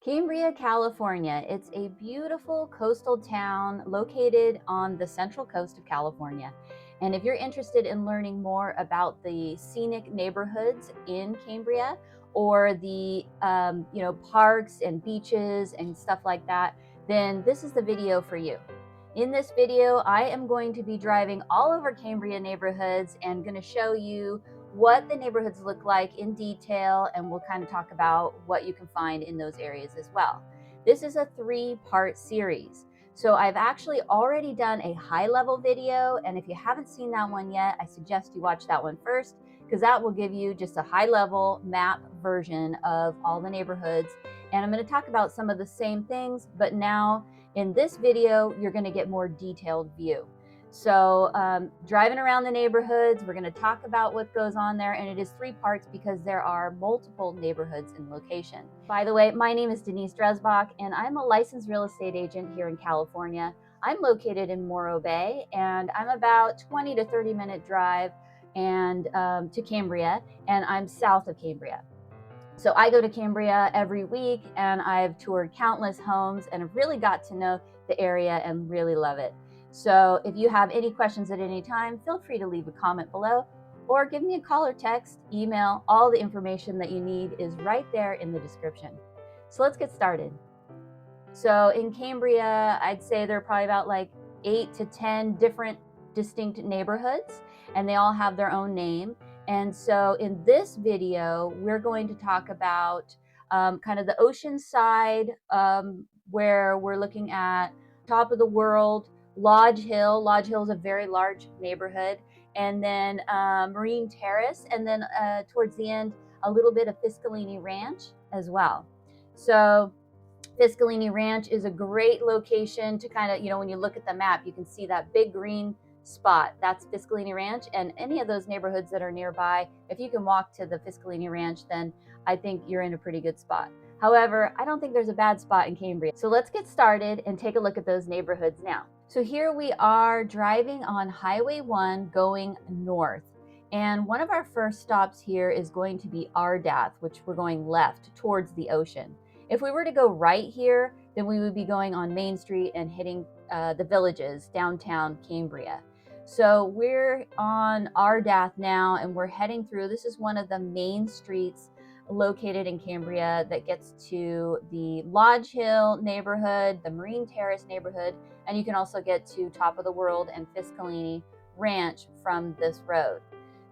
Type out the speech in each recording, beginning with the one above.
Cambria, California. It's a beautiful coastal town located on the central coast of California. And if you're interested in learning more about the scenic neighborhoods in Cambria or the parks and beaches and stuff like that, then this is the video for you. In this video, I am going to be driving all over Cambria neighborhoods and going to show you what the neighborhoods look like in detail, and we'll kind of talk about what you can find in those areas as well. This is a 3-part series. So I've actually already done a high-level video, and if you haven't seen that one yet, I suggest you watch that one first, because that will give you just a high-level map version of all the neighborhoods. And I'm going to talk about some of the same things, but now in this video, you're going to get more detailed view. So driving around the neighborhoods, we're going to talk about what goes on there, and it is 3 parts because there are multiple neighborhoods in location. By the way, my name is Denise Dresbach, and I'm a licensed real estate agent here in California. I'm located in Morro Bay, and I'm about 20 to 30 minute drive to Cambria, and I'm south of Cambria. So I go to Cambria every week, and I've toured countless homes and have really got to know the area and really love it. So if you have any questions at any time, feel free to leave a comment below or give me a call or text, email. All the information that you need is right there in the description. So let's get started. So in Cambria, I'd say there are probably about like 8 to 10 different distinct neighborhoods, and they all have their own name. And so in this video, we're going to talk about kind of the ocean side, where we're looking at top of the world, Lodge Hill. Lodge Hill is a very large neighborhood. And then Marine Terrace. And then towards the end, a little bit of Fiscalini Ranch as well. So Fiscalini Ranch is a great location to kind of, when you look at the map, you can see that big green spot. That's Fiscalini Ranch, and any of those neighborhoods that are nearby, if you can walk to the Fiscalini Ranch, then I think you're in a pretty good spot. However, I don't think there's a bad spot in Cambria. So let's get started and take a look at those neighborhoods now. So here we are driving on Highway 1 going north. And one of our first stops here is going to be Ardath, which we're going left towards the ocean. If we were to go right here, then we would be going on Main Street and hitting the villages, downtown Cambria. So we're on Ardath now, and we're heading through. This is one of the main streets located in Cambria that gets to the Lodge Hill neighborhood, the Marine Terrace neighborhood, and you can also get to Top of the World and Fiscalini Ranch from this road.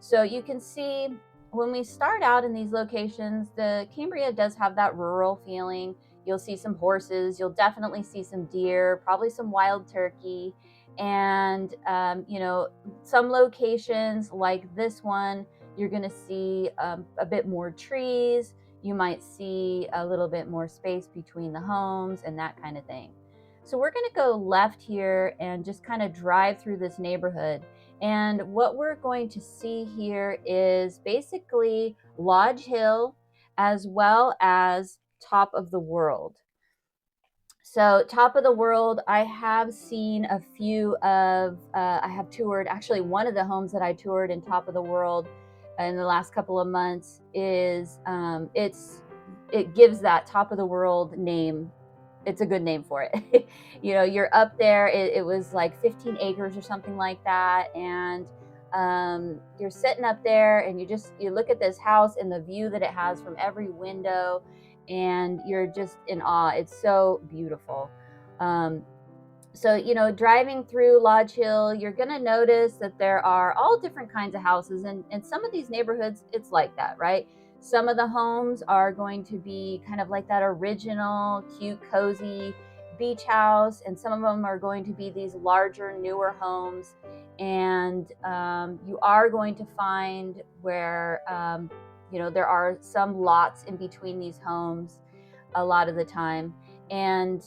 So you can see when we start out in these locations, the Cambria does have that rural feeling. You'll see some horses, you'll definitely see some deer, probably some wild turkey. And, some locations like this one, you're going to see a bit more trees. You might see a little bit more space between the homes and that kind of thing. So we're going to go left here and just kind of drive through this neighborhood. And what we're going to see here is basically Lodge Hill as well as Top of the World. So Top of the World, I have seen a few of, I have toured, actually one of the homes that I toured in Top of the World in the last couple of months is, it gives that Top of the World name. It's a good name for it. You're up there, it was like 15 acres or something like that. And you're sitting up there and you look at this house and the view that it has from every window, and you're just in awe. It's so beautiful. So, driving through Lodge Hill, you're going to notice that there are all different kinds of houses. And some of these neighborhoods, it's like that, right? Some of the homes are going to be kind of like that original, cute, cozy beach house. And some of them are going to be these larger, newer homes. And you are going to find where, there are some lots in between these homes a lot of the time. And,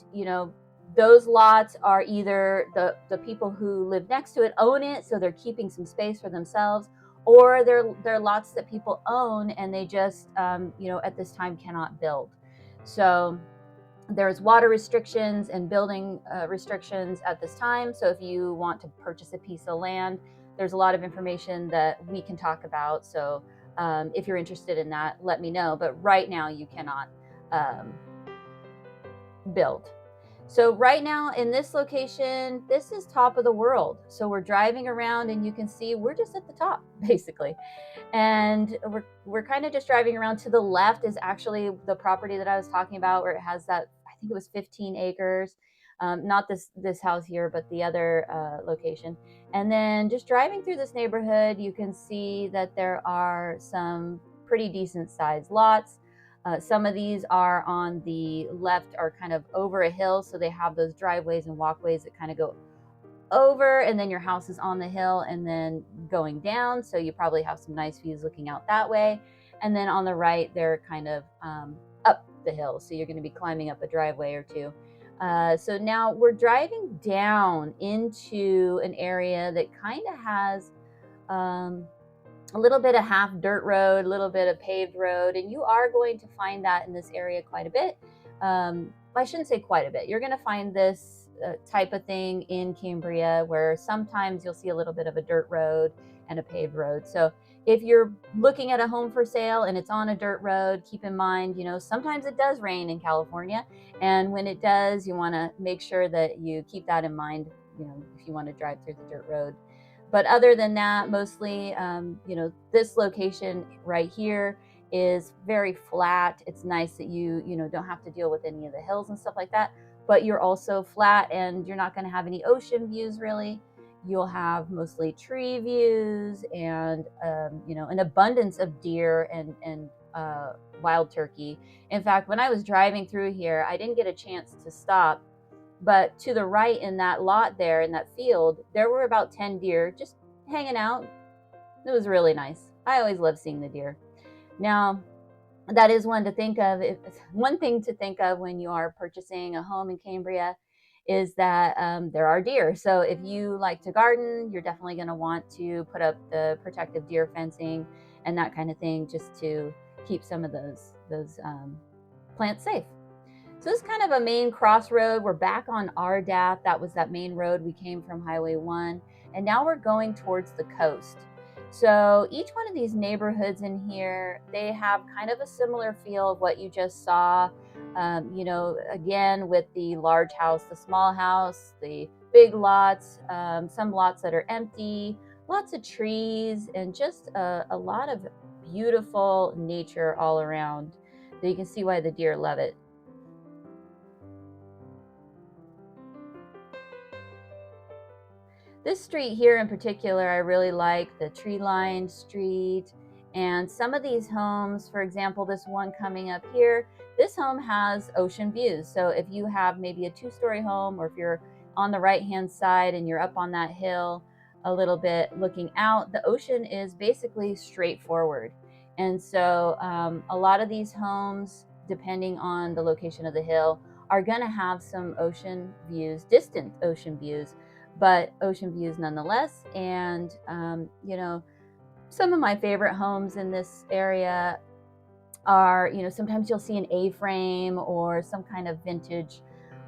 those lots are either the people who live next to it own it, so they're keeping some space for themselves, or they're lots that people own and they just, at this time cannot build. So there's water restrictions and building restrictions at this time. So if you want to purchase a piece of land, there's a lot of information that we can talk about. So if you're interested in that, let me know. But right now you cannot built. So right now in this location, this is top of the world. So we're driving around and you can see we're just at the top basically. And we're kind of just driving around. To the left is actually the property that I was talking about, where it has that, I think it was 15 acres. Not this house here, but the other location. And then just driving through this neighborhood, you can see that there are some pretty decent sized lots. Some of these are on the left, are kind of over a hill, so they have those driveways and walkways that kind of go over, and then your house is on the hill and then going down, so you probably have some nice views looking out that way. And then on the right, they're kind of up the hill, so you're going to be climbing up a driveway or two. So now we're driving down into an area that kind of has a little bit of half dirt road, a little bit of paved road, and you are going to find that in this area quite a bit. I shouldn't say quite a bit. You're going to find this type of thing in Cambria, where sometimes you'll see a little bit of a dirt road and a paved road. So if you're looking at a home for sale and it's on a dirt road, keep in mind, sometimes it does rain in California. And when it does, you want to make sure that you keep that in mind, if you want to drive through the dirt road. But other than that, mostly, this location right here is very flat. It's nice that you don't have to deal with any of the hills and stuff like that, but you're also flat and you're not going to have any ocean views really. You'll have mostly tree views and, an abundance of deer and wild turkey. In fact, when I was driving through here, I didn't get a chance to stop, but to the right in that lot there, in that field, there were about 10 deer just hanging out. It was really nice. I always love seeing the deer. Now, that is one to think of. One thing to think of when you are purchasing a home in Cambria is that there are deer. So if you like to garden, you're definitely going to want to put up the protective deer fencing and that kind of thing, just to keep some of those plants safe. So this is kind of a main crossroad. We're back on Ardath. That was that main road we came from, Highway 1. And now we're going towards the coast. So each one of these neighborhoods in here, they have kind of a similar feel of what you just saw. Again, with the large house, the small house, the big lots, some lots that are empty, lots of trees, and just a lot of beautiful nature all around. So you can see why the deer love it. This street here in particular, I really like the tree-lined street. And some of these homes, for example, this one coming up here, this home has ocean views. So if you have maybe a two-story home, or if you're on the right-hand side and you're up on that hill a little bit looking out, the ocean is basically straightforward. And so a lot of these homes, depending on the location of the hill, are going to have some ocean views, distant ocean views, but ocean views nonetheless. And some of my favorite homes in this area are, sometimes you'll see an A-frame or some kind of vintage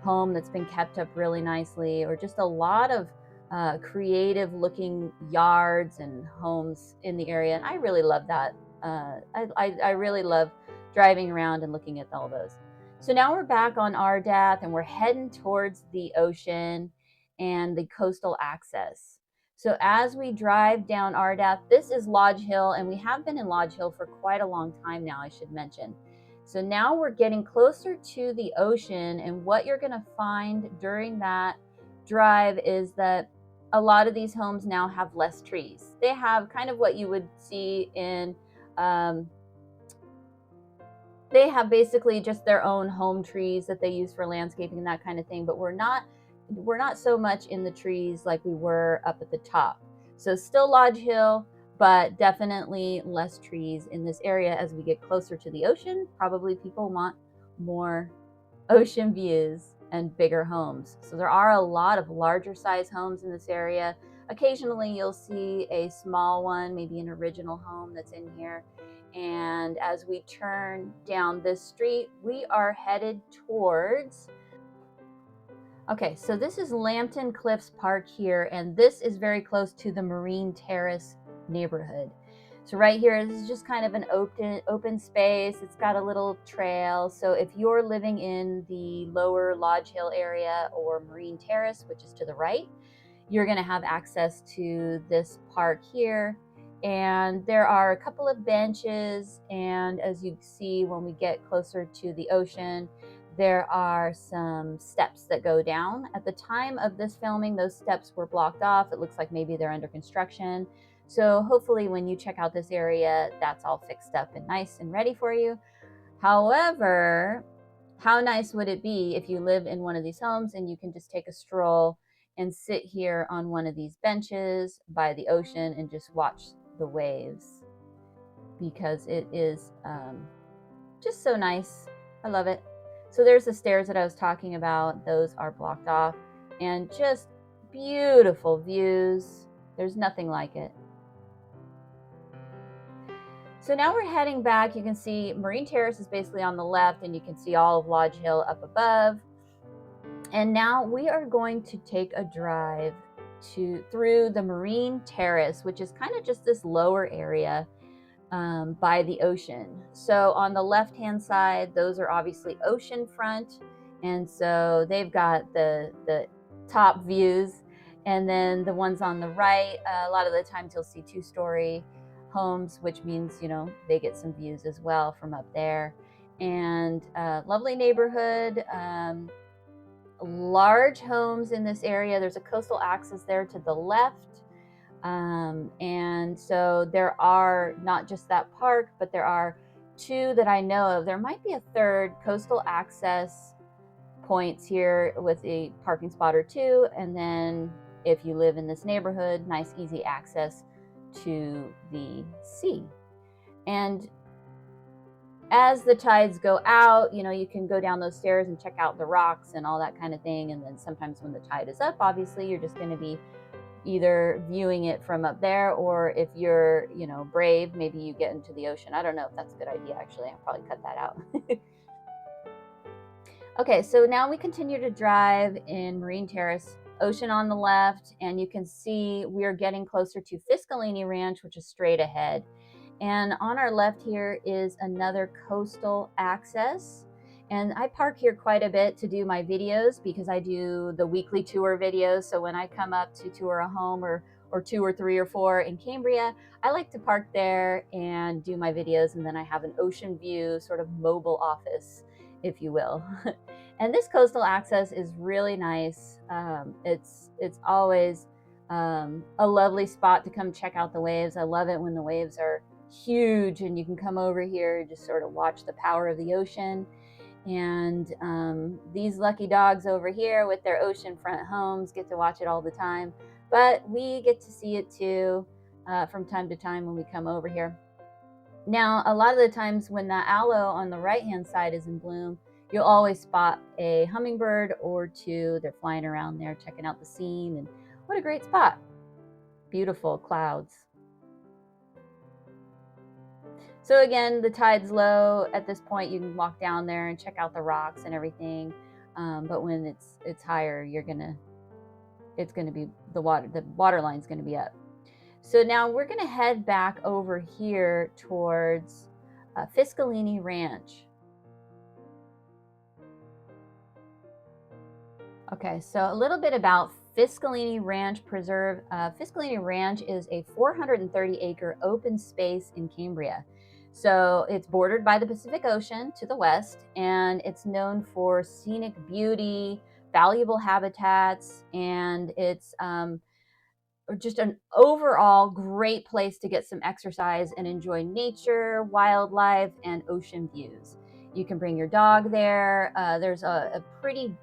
home that's been kept up really nicely, or just a lot of creative looking yards and homes in the area. And I really love that. I really love driving around and looking at all those. So now we're back on Ardath and we're heading towards the ocean and the coastal access. So as we drive down Ardath, this is Lodge Hill, and we have been in Lodge Hill for quite a long time now, I should mention. So now we're getting closer to the ocean, and what you're going to find during that drive is that a lot of these homes now have less trees. They have kind of what you would see in they have basically just their own home trees that they use for landscaping and that kind of thing, but we're not so much in the trees like we were up at the top. So still Lodge Hill, but definitely less trees in this area. As we get closer to the ocean, probably people want more ocean views and bigger homes. So there are a lot of larger size homes in this area. Occasionally you'll see a small one, maybe an original home that's in here. And as we turn down this street, we are headed towards, okay, so this is Lambton Cliffs Park here, and this is very close to the Marine Terrace neighborhood. So right here, this is just kind of an open space. It's got a little trail. So if you're living in the lower Lodge Hill area or Marine Terrace, which is to the right, you're going to have access to this park here. And there are a couple of benches. And as you see, when we get closer to the ocean, there are some steps that go down. At the time of this filming, those steps were blocked off. It looks like maybe they're under construction. So hopefully when you check out this area, that's all fixed up and nice and ready for you. However, how nice would it be if you live in one of these homes and you can just take a stroll and sit here on one of these benches by the ocean and just watch the waves, because it is just so nice. I love it. So there's the stairs that I was talking about. Those are blocked off, and just beautiful views. There's nothing like it. So now we're heading back. You can see Marine Terrace is basically on the left, and you can see all of Lodge Hill up above. And now we are going to take a drive through the Marine Terrace, which is kind of just this lower area by the ocean. So on the left-hand side, those are obviously oceanfront, and so they've got the top views. And then the ones on the right, a lot of the times you'll see two-story homes, which means, you know, they get some views as well from up there. And lovely neighborhood, large homes in this area. There's a coastal access there to the left. And so there are not just that park, but there are two that I know of. There might be a third coastal access points here with a parking spot or two. And then if you live in this neighborhood, nice, easy access to the sea. And as the tides go out, you know, you can go down those stairs and check out the rocks and all that kind of thing. And then sometimes when the tide is up, obviously, you're just going to be either viewing it from up there, or if you're, you know, brave, maybe you get into the ocean. I don't know if that's a good idea, actually. I'll probably cut that out. Okay, so now we continue to drive in Marine Terrace, ocean on the left, and you can see we're getting closer to Fiscalini Ranch, which is straight ahead. And on our left here is another coastal access. And I park here quite a bit to do my videos because I do the weekly tour videos. So when I come up to tour a home or two or three or four in Cambria, I like to park there and do my videos. And then I have an ocean view, sort of mobile office, if you will. And this coastal access is really nice. It's always a lovely spot to come check out the waves. I love it when the waves are huge and you can come over here and just sort of watch the power of the ocean. And these lucky dogs over here with their oceanfront homes get to watch it all the time, but we get to see it too from time to time when we come over here. Now, a lot of the times when that aloe on the right hand side is in bloom, you'll always spot a hummingbird or two. They're flying around there checking out the scene, and what a great spot. Beautiful clouds. So again, the tide's low at this point. You can walk down there and check out the rocks and everything. But when it's higher, it's gonna be the water line's gonna be up. So now we're gonna head back over here towards Fiscalini Ranch. Okay, so a little bit about Fiscalini Ranch Preserve. Fiscalini Ranch is a 430-acre open space in Cambria. So it's bordered by the Pacific Ocean to the west, and it's known for scenic beauty, valuable habitats, and it's just an overall great place to get some exercise and enjoy nature, wildlife, and ocean views. You can bring your dog there. There's a pretty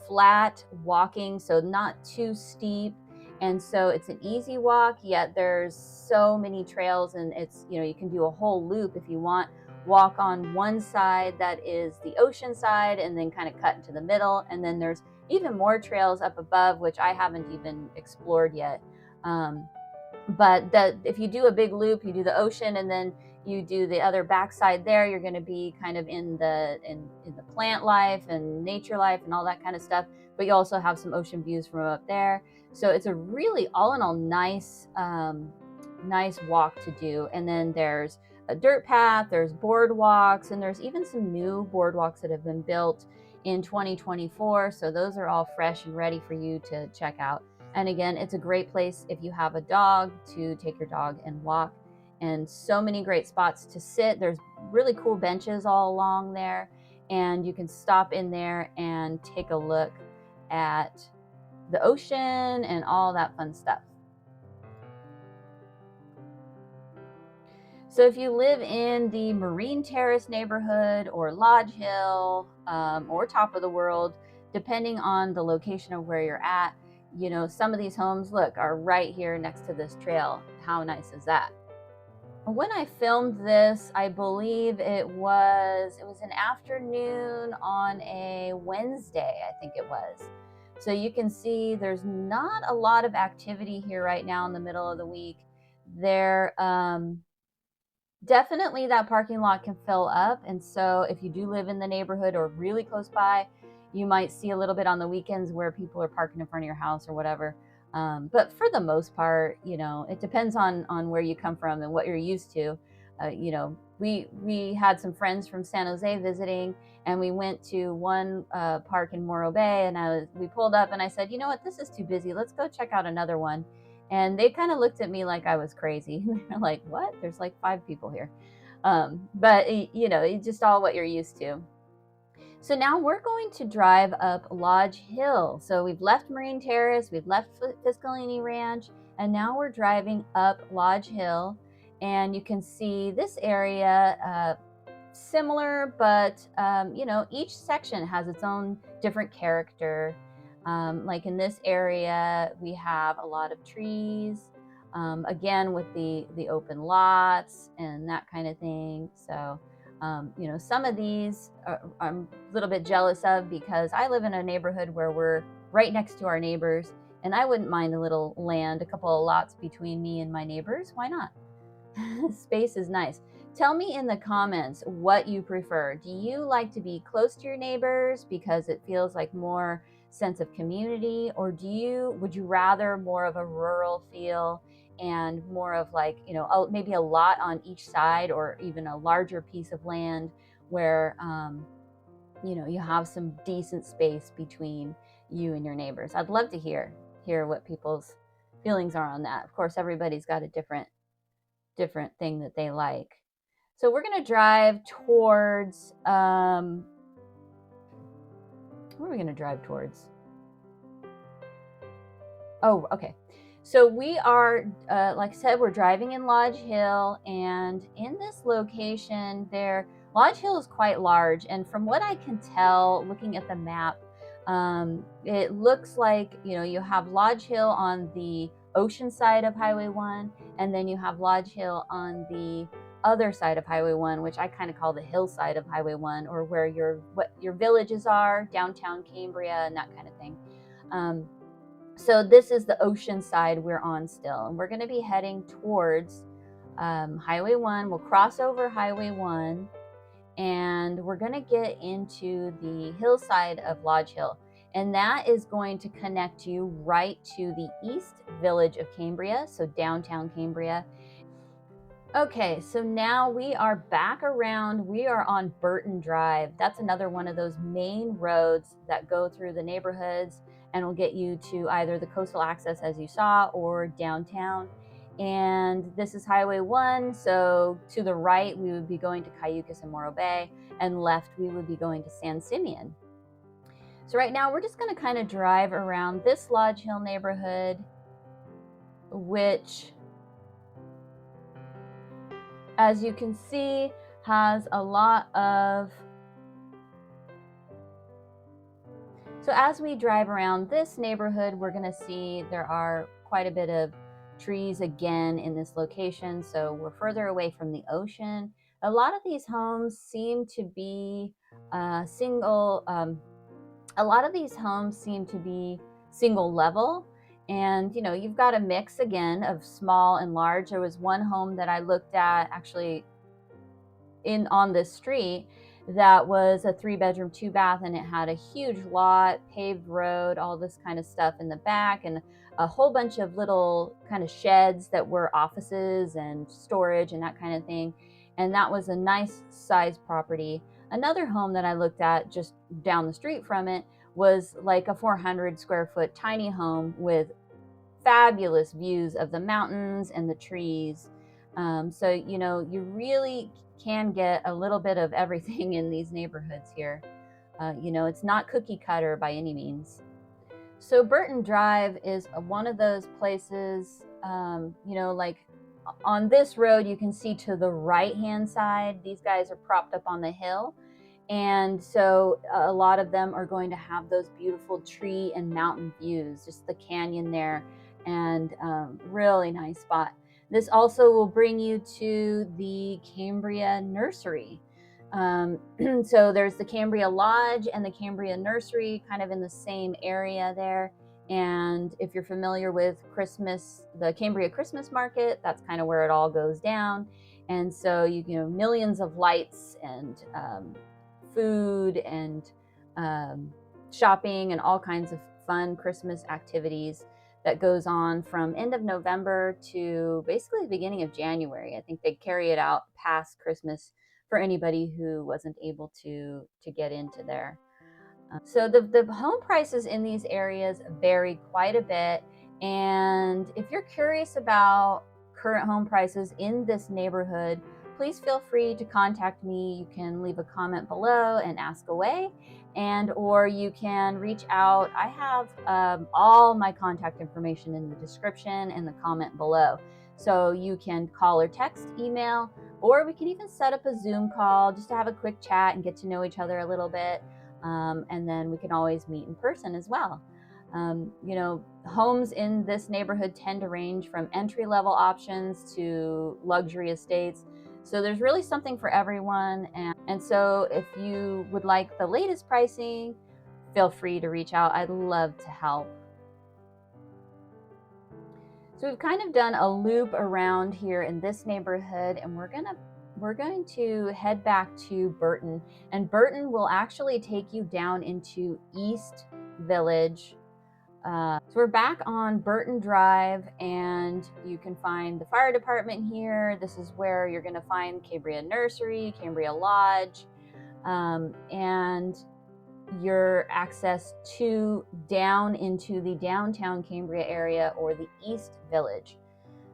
flat walking, so not too steep. And so it's an easy walk, yet there's so many trails, and it's, you know, you can do a whole loop if you want. Walk on one side that is the ocean side and then kind of cut into the middle. And then there's even more trails up above, which I haven't even explored yet. But if you do a big loop, you do the ocean and then you do the other backside there, you're going to be kind of in the plant life and nature life and all that kind of stuff. But you also have some ocean views from up there. So it's a really all in all nice nice walk to do. And then there's a dirt path, there's boardwalks, and there's even some new boardwalks that have been built in 2024. So those are all fresh and ready for you to check out. And again, it's a great place if you have a dog to take your dog and walk, and so many great spots to sit. There's really cool benches all along there, and you can stop in there and take a look at the ocean and all that fun stuff. So if you live in the Marine Terrace neighborhood or Lodge Hill or Top of the World, depending on the location of where you're at, you know, some of these homes, look, are right here next to this trail. How nice is that? When I filmed this, I believe it was an afternoon on a Wednesday, I think it was. So you can see there's not a lot of activity here right now in the middle of the week. There, definitely that parking lot can fill up. And so if you do live in the neighborhood or really close by, you might see a little bit on the weekends where people are parking in front of your house or whatever. But for the most part, you know, it depends on where you come from and what you're used to. You know, we had some friends from San Jose visiting, and we went to one park in Morro Bay, and we pulled up, and I said, you know what, this is too busy. Let's go check out another one. And they kind of looked at me like I was crazy. They're like, what? There's like 5 people here. But you know, it's just all what you're used to. So now we're going to drive up Lodge Hill. So we've left Marine Terrace, we've left Fiscalini Ranch, and now we're driving up Lodge Hill. And you can see this area, similar, but you know, each section has its own different character. Like in this area, we have a lot of trees, again with the open lots and that kind of thing. So you know, some of these I'm a little bit jealous of, because I live in a neighborhood where we're right next to our neighbors, and I wouldn't mind a little land, a couple of lots between me and my neighbors. Why not? Space is nice. Tell me in the comments what you prefer. Do you like to be close to your neighbors because it feels like more sense of community, or would you rather more of a rural feel and more of like, you know, maybe a lot on each side, or even a larger piece of land where you know, you have some decent space between you and your neighbors? I'd love to hear what people's feelings are on that. Of course, everybody's got a different thing that they like. So we're going to drive towards, where are we going to drive towards? Oh, okay. So we are, like I said, we're driving in Lodge Hill, and in this location there, Lodge Hill is quite large. And from what I can tell, looking at the map, it looks like, you know, you have Lodge Hill on the ocean side of Highway 1, and then you have Lodge Hill on the other side of Highway 1, which I kind of call the hillside of Highway 1, or where what your villages are, downtown Cambria and that kind of thing. So this is the ocean side we're on still, and we're going to be heading towards Highway 1. We'll cross over Highway 1, and we're going to get into the hillside of Lodge Hill, and that is going to connect you right to the East Village of Cambria, so downtown Cambria. Okay, so now we are back around. We are on Burton Drive. That's another one of those main roads that go through the neighborhoods and will get you to either the coastal access, as you saw, or downtown. And this is Highway 1, so to the right we would be going to Cayucas and Morro Bay, and left we would be going to San Simeon. So right now we're just going to kind of drive around this Lodge Hill neighborhood, which, as you can see, has a lot of... So as we drive around this neighborhood, we're going to see there are quite a bit of trees again in this location. So we're further away from the ocean. A lot of these homes seem to be single. A lot of these homes seem to be single level. And, you know, you've got a mix again of small and large. There was one home that I looked at actually on this street that was a 3-bedroom, 2-bath, and it had a huge lot, paved road, all this kind of stuff in the back, and a whole bunch of little kind of sheds that were offices and storage and that kind of thing. And that was a nice size property. Another home that I looked at just down the street from it was like a 400 square foot tiny home with fabulous views of the mountains and the trees. So, you really can get a little bit of everything in these neighborhoods here. It's not cookie cutter by any means. So Burton Drive is one of those places, like on this road, you can see to the right-hand side, these guys are propped up on the hill. And so a lot of them are going to have those beautiful tree and mountain views, just the canyon there, and really nice spot. This also will bring you to the Cambria Nursery. So there's the Cambria Lodge and the Cambria Nursery kind of in the same area there. And if you're familiar with Christmas, the Cambria Christmas Market, that's kind of where it all goes down. And so millions of lights and food and shopping and all kinds of fun Christmas activities that goes on from end of November to basically the beginning of January. I think they carry it out past Christmas for anybody who wasn't able to get into there. So the home prices in these areas vary quite a bit. And if you're curious about current home prices in this neighborhood, please feel free to contact me. You can leave a comment below and ask away, or you can reach out. I have all my contact information in the description and the comment below. So you can call or text, email, or we can even set up a Zoom call just to have a quick chat and get to know each other a little bit. And then we can always meet in person as well. Homes in this neighborhood tend to range from entry-level options to luxury estates. So there's really something for everyone. And so if you would like the latest pricing, feel free to reach out. I'd love to help. So we've kind of done a loop around here in this neighborhood, and we're going to head back to Burton, and Burton will actually take you down into East Village. So we're back on Burton Drive, and you can find the fire department here. This is where you're going to find Cambria Nursery, Cambria Lodge, and your access to down into the downtown Cambria area or the East Village.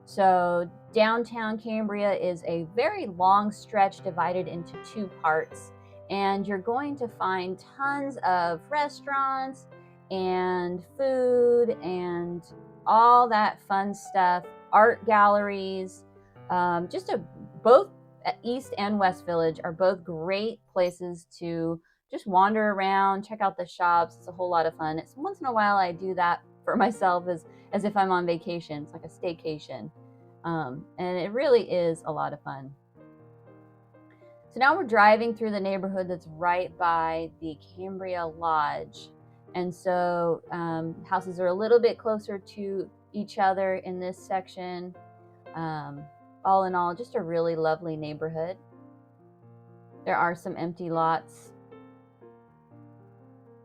So downtown Cambria is a very long stretch divided into 2 parts, and you're going to find tons of restaurants and food and all that fun stuff, art galleries. Both East and West Village are both great places to just wander around, check out the shops. It's a whole lot of fun. It's once in a while I do that for myself as if I'm on vacation. It's like a staycation. And it really is a lot of fun. So now we're driving through the neighborhood that's right by the Cambria Lodge. And so houses are a little bit closer to each other in this section. All in all, just a really lovely neighborhood. There are some empty lots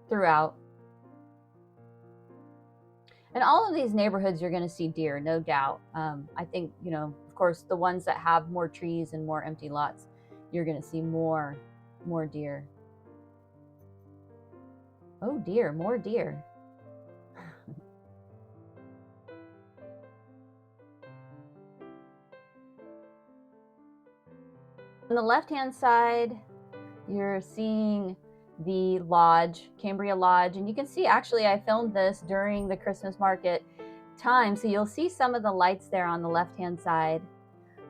throughout. And all of these neighborhoods, you're going to see deer, no doubt. I think, of course, the ones that have more trees and more empty lots, you're going to see more deer. Oh dear, more deer. On the left-hand side, you're seeing the lodge, Cambria Lodge, and you can see, actually, I filmed this during the Christmas market time, so you'll see some of the lights there on the left-hand side.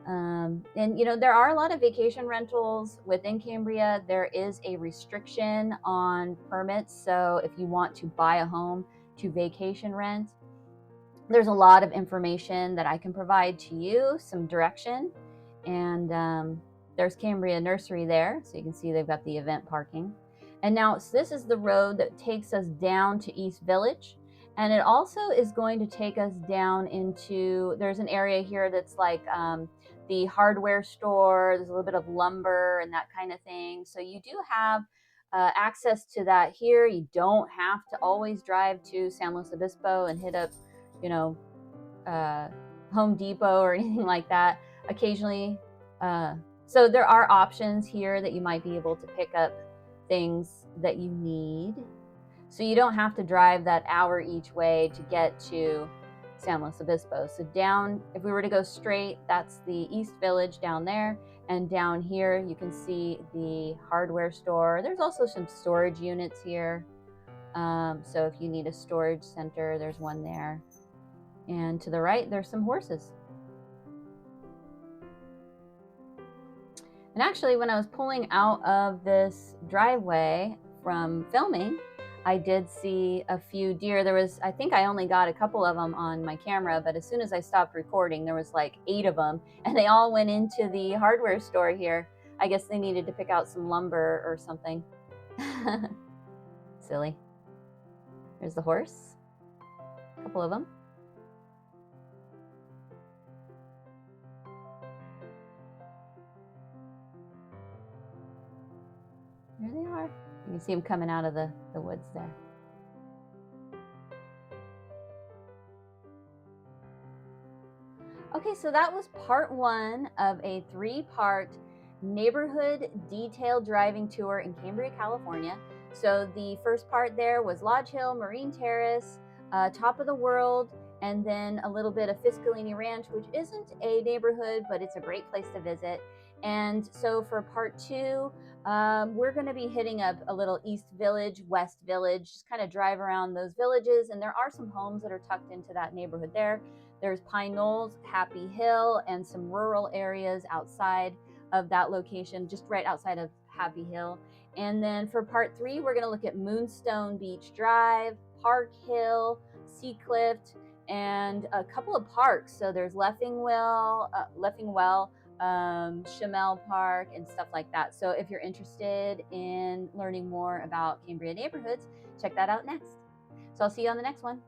And there are a lot of vacation rentals within Cambria. There is a restriction on permits, so if you want to buy a home to vacation rent, there's a lot of information that I can provide to you, some direction. And there's Cambria Nursery there, so you can see they've got the event parking. And now this is the road that takes us down to East Village, and it also is going to take us down into, there's an area here that's like the hardware store. There's a little bit of lumber and that kind of thing. So you do have access to that here. You don't have to always drive to San Luis Obispo and hit up, you know, uh, Home Depot or anything like that. Occasionally, so there are options here that you might be able to pick up things that you need. So you don't have to drive that hour each way to get to San Luis Obispo. So down, if we were to go straight, that's the East Village down there. And down here, you can see the hardware store. There's also some storage units here. So if you need a storage center, there's one there. And to the right, there's some horses. And actually, when I was pulling out of this driveway from filming, I did see a few deer. There was, I think I only got a couple of them on my camera, but as soon as I stopped recording, there was like 8 of them, and they all went into the hardware store here. I guess they needed to pick out some lumber or something. Silly. There's the horse. A couple of them. There they are. You can see them coming out of the woods there. Okay, so that was part 1 of a 3-part neighborhood detailed driving tour in Cambria, California. So the first part there was Lodge Hill, Marine Terrace, Top of the World, and then a little bit of Fiscalini Ranch, which isn't a neighborhood, but it's a great place to visit. And so for part 2, we're going to be hitting up a little East Village, West Village, just kind of drive around those villages. And there are some homes that are tucked into that neighborhood there. There's Pine Knolls, Happy Hill, and some rural areas outside of that location, just right outside of Happy Hill. And then for part 3, we're going to look at Moonstone Beach Drive, Park Hill, Seacliff, and a couple of parks. So there's Leffingwell, Chamel Park, and stuff like that. So if you're interested in learning more about Cambria neighborhoods, check that out next. So I'll see you on the next one.